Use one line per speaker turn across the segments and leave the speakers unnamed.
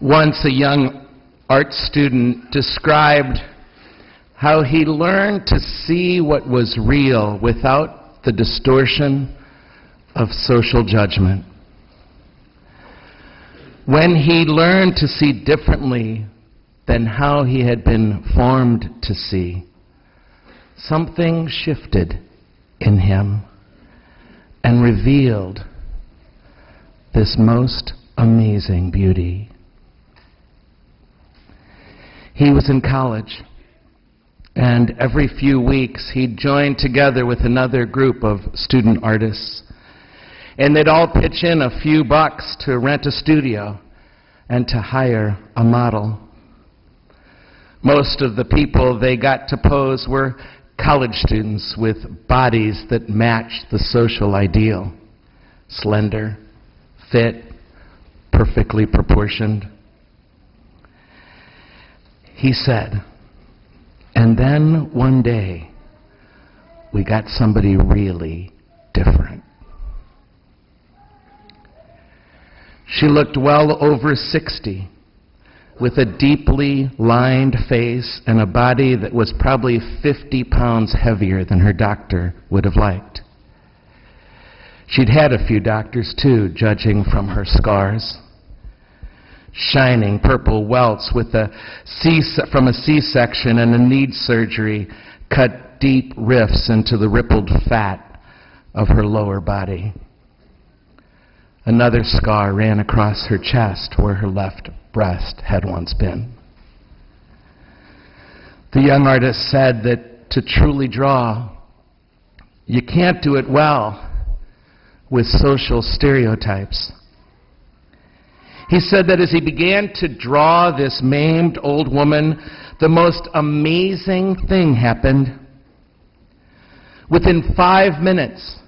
Once a young art student described how he learned to see what was real without the distortion of social judgment. When he learned to see differently than how he had been formed to see, something shifted in him and revealed this most amazing beauty. He was in college, and every few weeks he'd join together with another group of student artists, and they'd all pitch in a few bucks to rent a studio and to hire a model. Most of the people they got to pose were college students with bodies that matched the social ideal: slender, fit, perfectly proportioned. He said, and then one day, we got somebody really different. She looked well over 60, with a deeply lined face and a body that was probably 50 pounds heavier than her doctor would have liked. She'd had a few doctors too, judging from her scars. Shining purple welts from a C-section and a knee surgery cut deep rifts into the rippled fat of her lower body. Another scar ran across her chest where her left breast had once been. The young artist said that to truly draw, you can't do it well with social stereotypes. He said that as he began to draw this maimed old woman, the most amazing thing happened. Within 5 minutes,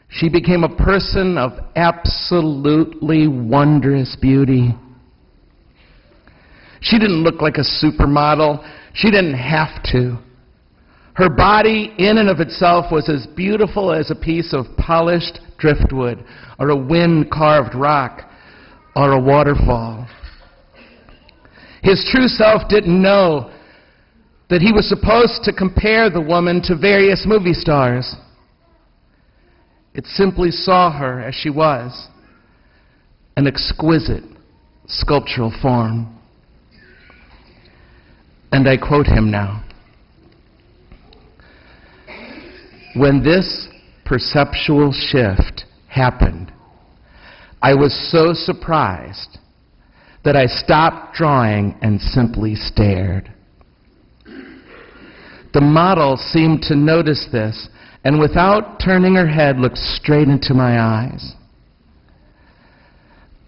she became a person of absolutely wondrous beauty. She didn't look like a supermodel. She didn't have to. Her body, in and of itself, was as beautiful as a piece of polished driftwood or a wind-carved rock or a waterfall. His true self didn't know that he was supposed to compare the woman to various movie stars. It simply saw her as she was, an exquisite sculptural form. And I quote him now. When this perceptual shift happened, I was so surprised that I stopped drawing and simply stared. The model seemed to notice this, and without turning her head, looked straight into my eyes.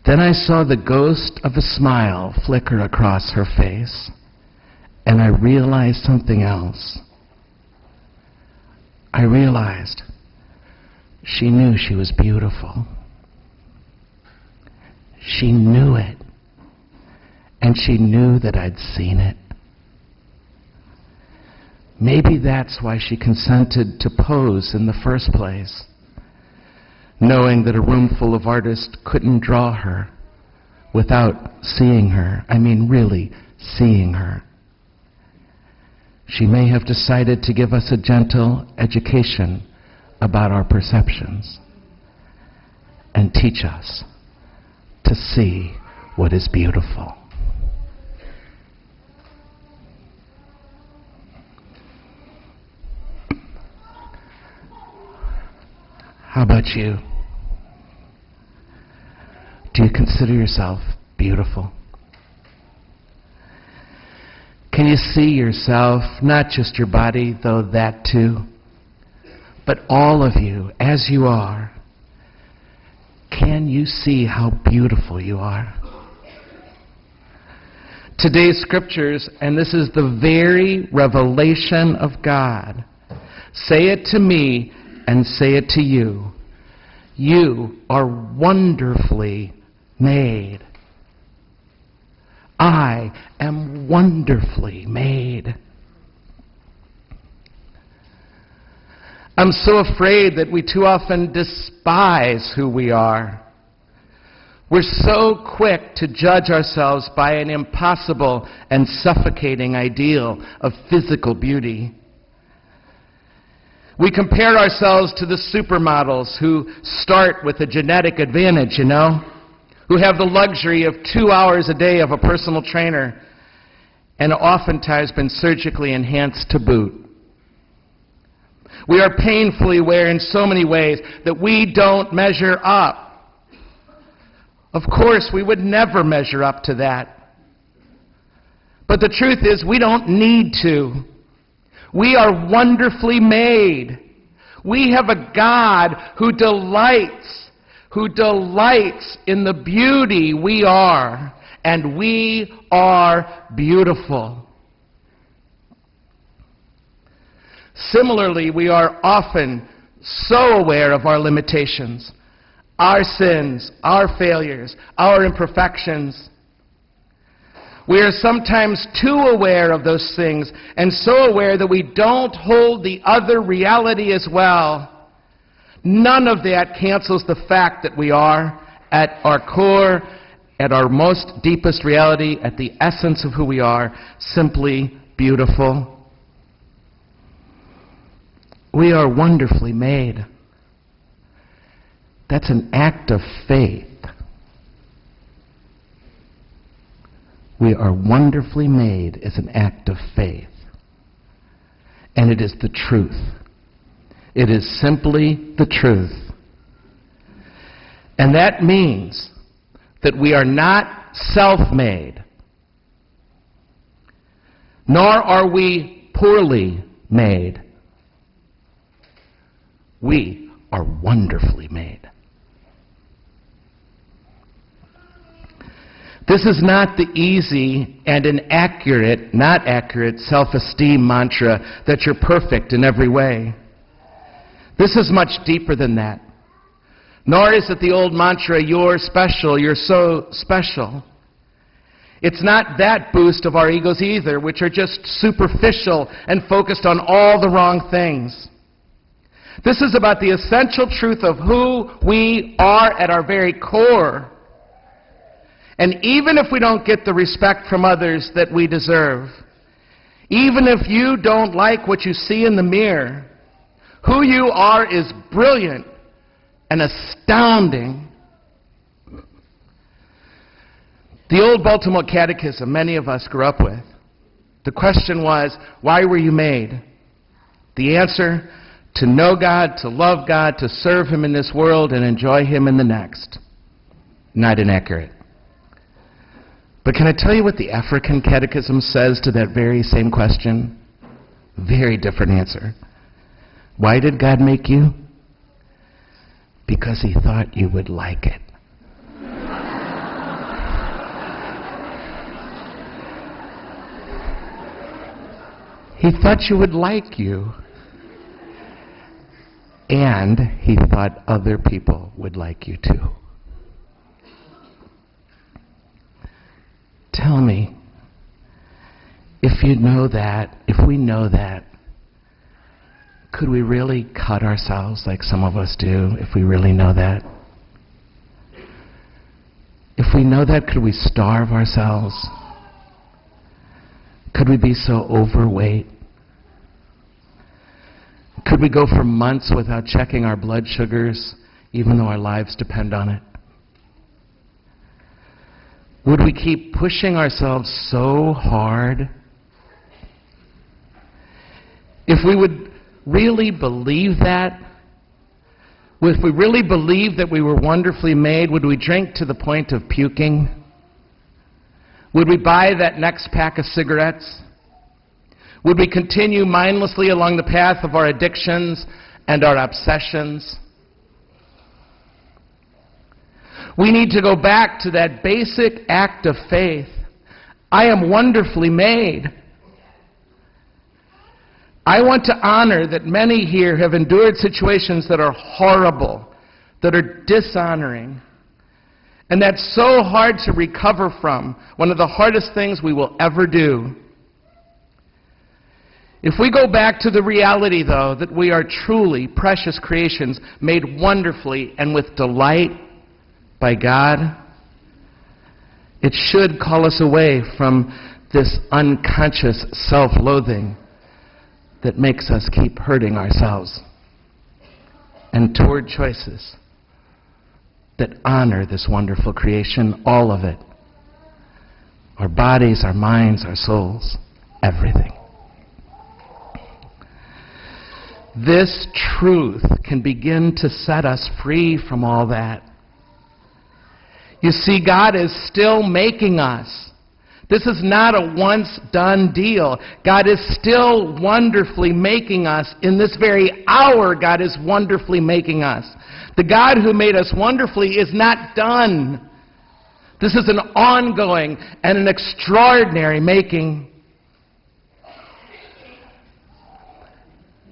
Then I saw the ghost of a smile flicker across her face, and I realized something else. I realized she knew she was beautiful. She knew it, and she knew that I'd seen it. Maybe that's why she consented to pose in the first place, knowing that a room full of artists couldn't draw her without seeing her. I mean, really seeing her. She may have decided to give us a gentle education about our perceptions and teach us to see what is beautiful. How about you? Do you consider yourself beautiful? Can you see yourself, not just your body, though that too, but all of you as you are? Can you see how beautiful you are? Today's scriptures, and this is the very revelation of God, say it to me and say it to you. You are wonderfully made. I am wonderfully made. I'm so afraid that we too often despise who we are. We're so quick to judge ourselves by an impossible and suffocating ideal of physical beauty. We compare ourselves to the supermodels who start with a genetic advantage, who have the luxury of 2 hours a day of a personal trainer and oftentimes been surgically enhanced to boot. We are painfully aware in so many ways that we don't measure up. Of course, we would never measure up to that. But the truth is, we don't need to. We are wonderfully made. We have a God who delights in the beauty we are, and we are beautiful. Similarly, we are often so aware of our limitations, our sins, our failures, our imperfections. We are sometimes too aware of those things, and so aware that we don't hold the other reality as well. None of that cancels the fact that we are, at our core, at our most deepest reality, at the essence of who we are, simply beautiful. We are wonderfully made. That's an act of faith. We are wonderfully made is an act of faith. And it is the truth. It is simply the truth. And that means that we are not self-made, nor are we poorly made. We are wonderfully made. This is not the easy and not accurate self-esteem mantra that you're perfect in every way. This is much deeper than that. Nor is it the old mantra, you're special, you're so special. It's not that boost of our egos either, which are just superficial and focused on all the wrong things. This is about the essential truth of who we are at our very core. And even if we don't get the respect from others that we deserve, even if you don't like what you see in the mirror, who you are is brilliant and astounding. The old Baltimore Catechism many of us grew up with. The question was, why were you made? The answer, to know God, to love God, to serve Him in this world and enjoy Him in the next. Not inaccurate. But can I tell you what the African Catechism says to that very same question? Very different answer. Why did God make you? Because He thought you would like it. He thought you would like you. And He thought other people would like you too. Tell me, if you know that, if we know that, could we really cut ourselves like some of us do, if we really know that? If we know that, could we starve ourselves? Could we be so overweight? Could we go for months without checking our blood sugars, even though our lives depend on it? Would we keep pushing ourselves so hard? If we would really believe that, if we really believed that we were wonderfully made, would we drink to the point of puking? Would we buy that next pack of cigarettes? Would we continue mindlessly along the path of our addictions and our obsessions? We need to go back to that basic act of faith. I am wonderfully made. I want to honor that many here have endured situations that are horrible, that are dishonoring, and that's so hard to recover from, one of the hardest things we will ever do. If we go back to the reality, though, that we are truly precious creations made wonderfully and with delight by God, It should call us away from this unconscious self-loathing that makes us keep hurting ourselves, and toward choices that honor this wonderful creation, all of it. Our bodies, our minds, our souls, everything. This truth can begin to set us free from all that. You see, God is still making us. This is not a once-done deal. God is still wonderfully making us. In this very hour, God is wonderfully making us. The God who made us wonderfully is not done. This is an ongoing and an extraordinary making.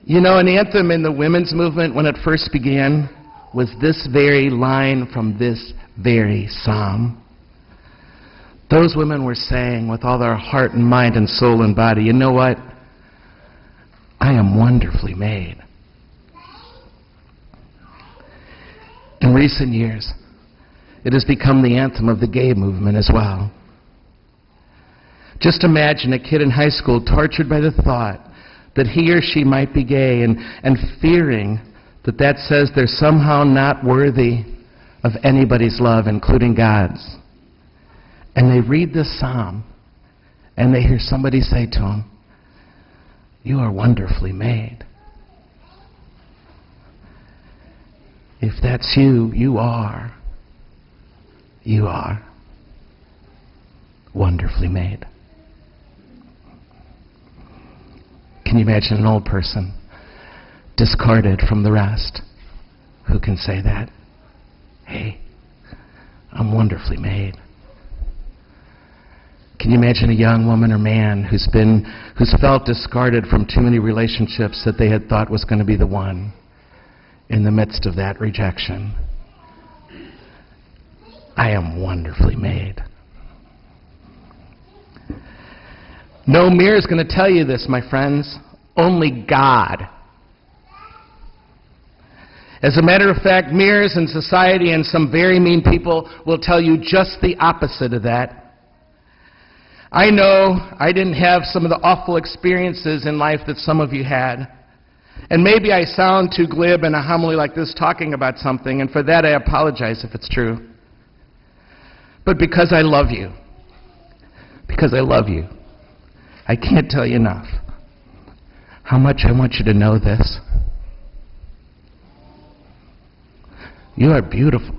You know, an anthem in the women's movement when it first began was this very line from this very psalm. Those women were saying with all their heart and mind and soul and body, you know what? I am wonderfully made. In recent years, it has become the anthem of the gay movement as well. Just imagine a kid in high school tortured by the thought that he or she might be gay and fearing that that says they're somehow not worthy of anybody's love, including God's. And they read this psalm, and they hear somebody say to them, you are wonderfully made. If that's you, you are wonderfully made. Can you imagine an old person discarded from the rest who can say that? Hey, I'm wonderfully made. Can you imagine a young woman or man who's felt discarded from too many relationships that they had thought was going to be the one in the midst of that rejection? I am wonderfully made. No mirror is going to tell you this, my friends. Only God. As a matter of fact, mirrors and society and some very mean people will tell you just the opposite of that. I know I didn't have some of the awful experiences in life that some of you had. And maybe I sound too glib in a homily like this talking about something, and for that I apologize if it's true. But because I love you, I can't tell you enough how much I want you to know this. You are beautiful.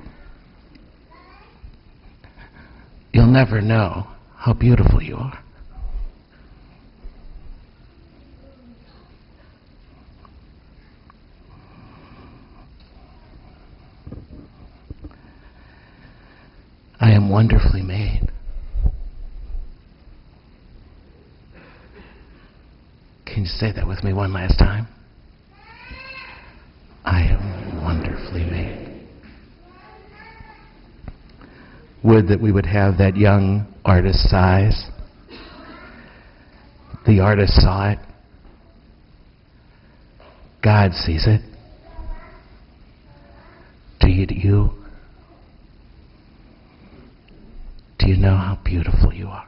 You'll never know how beautiful you are. I am wonderfully made. Can you say that with me one last time? I am wonderfully made. Would that we would have that young artist's eyes. The artist saw it. God sees it. Do you know how beautiful you are?